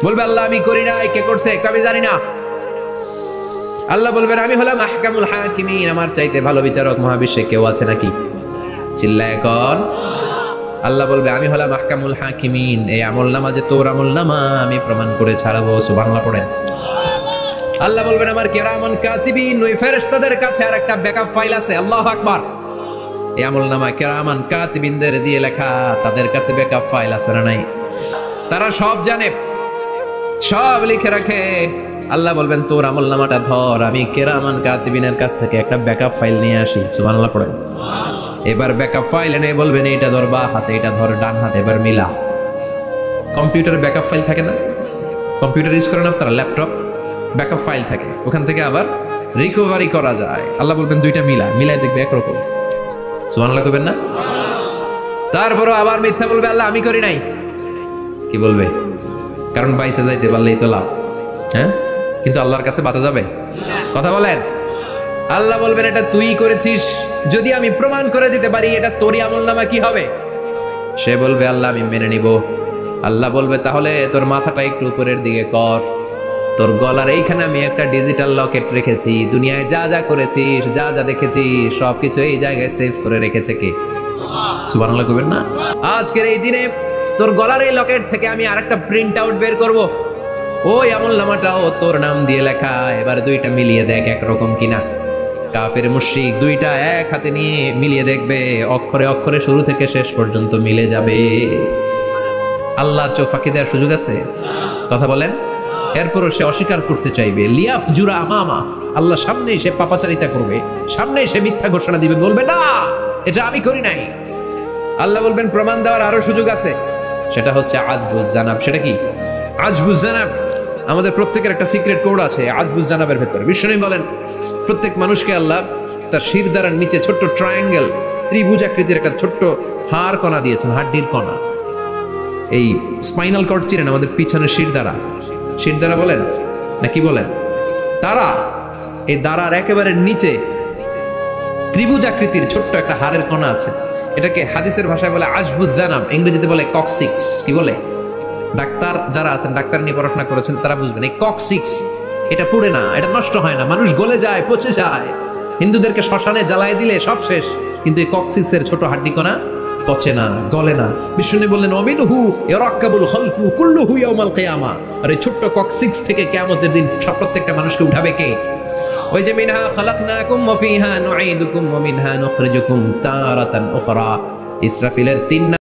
বলবে আল্লাহ আমি করি নাই, কে করছে? আমি জানি না। আল্লাহ বলবেন আমি হলাম আহকামুল হাকিমিন, আমার চাইতে ভালো বিচারক মহাবিশ্বে কেউ আছে নাকি? চিল্লায় কর। আল্লাহ বলবে আমি হলাম আহকামুল হাকিমিন, এই আমলনামা যে তোর আমলনামা আমি প্রমাণ করে ছাড়াবো। সুবহানাল্লাহ পড়েন। আল্লাহ বলবেন আমার কিরামান কাতিবিন, ওই ফেরেশতাদের কাছে আর একটা ব্যাকআপ ফাইল আছে। আল্লাহু আকবার। এই আমলনামা কিরামান কাতিবিনদের দিয়ে লেখা, তাদের কাছে ব্যাকআপ ফাইল আছে না নাই? তারা সব জানে, সব লিখে রাখে। আল্লাহ বলবেন তোর আমলনামাটা ধর, আমি কিরামান কাতিবিনের কাছ থেকে একটা ব্যাকআপ ফাইল নিয়ে আসি। সুবহানাল্লাহ পড়েন। এবার ব্যাকআপ ফাইল এনে বলবেন এইটা ধর বা হাতে, এটা ধর ডান হাতে, এবার মিলা। কম্পিউটারে ব্যাকআপ ফাইল থাকে না? কম্পিউটার ইউজ করেন আপনারা, ল্যাপটপ, ব্যাকআপ ফাইল থাকে, ওখান থেকে আবার রিকভারি করা যায়। আল্লাহ বলবেন দুইটা মিলাই দেখবে একরকম। সুবহানাল্লাহ কইবেন না? তারপরও আবার মিথ্যা বলবে আল্লাহ আমি করি নাই। কি বলবে? কারণ বাইসে যাইতে পারলেই তো লাভ। হ্যাঁ, কিন্তু আল্লাহর কাছে বাঁচা যাবে? কথা বলেন। আল্লাহ বলবেন এটা তুই করেছিস, যদি আমি প্রমাণ করে দিতে পারি এটা তোরই আমলনামা, কি হবে? সে বলবে আল্লাহ আমি মেনে নিব। আল্লাহ বলবে তাহলে তোর মাথাটা একটু উপরের দিকে কর, তোর গলার এইখানে আমি একটা ডিজিটাল লকেট রেখেছি, দুনিয়ায় যা যা করেছিস, যা যা দেখেছিস সবকিছু এই জায়গায় সেভ করে রেখেছে কে? সুবহানাল্লাহ কইবেন না? আজকের এই দিনে তোর গলার এই লকেট থেকে আমি আরেকটা প্রিন্ট আউট বের করব, ওই আমলনামাটাও তোর নাম দিয়ে লেখা। এবার দুইটা মিলিয়ে দেখ একরকম কিনা। কাফের মুশরিক দুইটা এক হাতে নিয়ে মিলিয়ে দেখবে, অক্ষরে অক্ষরে শুরু থেকে শেষ পর্যন্ত মিলে যাবে। আল্লাহর চোখ ফাঁকি দেওয়ার সুযোগ আছে? কথা বলেন। এরপরও সে অস্বীকার করতে চাইবে। লিয়াফ জুরা আমামা, আল্লাহ সামনেই সে পাপাচারিতা করবে, সামনেই সে মিথ্যা ঘোষণা দিবে, বলবে না এটা আমি করি নাই। আল্লাহ বলবেন প্রমাণ দেওয়ার আরো সুযোগ আছে, সেটা হচ্ছে আজবুজ জানাব। সেটা কি? আজবুজ জানাব। আমাদের প্রত্যেকের একটা সিক্রেট কোড আছে আজবুজ জানাবের ভেতরে। বিশ্বনবী বলেন প্রত্যেক মানুষকে আল্লাহ তার শিরদাঁড়ার নিচে ছোট্ট ট্রায়াঙ্গেল, ত্রিভুজ আকৃতির একটা ছোট্ট হাড় কণা দিয়েছেন, হাড্ডির কণা। এই স্পাইনাল কর্ড চিনেন, আমাদের পিছনে শিরদাঁড়া, শিরদাঁড়া বলেন না কি বলেন? তারা এই দাঁড়ার একেবারে নিচে ত্রিভুজ আকৃতির ছোট্ট একটা হাড়ের কণা আছে। এটাকে হাদিসের ভাষায় বলে আজবুজ জানাব, ইংরেজিতে বলে কক্সিক্স। কি বলে? ডাক্তার যারা আছেন, ডাক্তার নিয়ে পড়াশোনা করেছেন, তারা বুঝবেন এই কক্সিক্স এটা পুড়ে না, এটা নষ্ট হয় না, মানুষ গলে যায়, পচে যায়। হিন্দুদেরকে শ্মশানে জ্বালায় দিলে সব শেষ, কিন্তু এই কক্সিক্সের ছোট হাড্ডি কণা পচে না, গলে না। বিষ্ণু বললেন অমিনহু ইয়ারাক্কাবুল খালকু কুল্লুহু ইয়াউমাল কিয়ামা। আর এই ছোট্ট কক্সিক্স থেকে কিয়ামতের দিন সব প্রত্যেকটা মানুষকে উঠাবে কে? ওই যে মিনহা খালাকনাকুম ওয়া ফিহা নুঈদুকুম ওয়া মিনহা নুখরিজুকুম তারাতান উখরা। ইসরাফিলের 3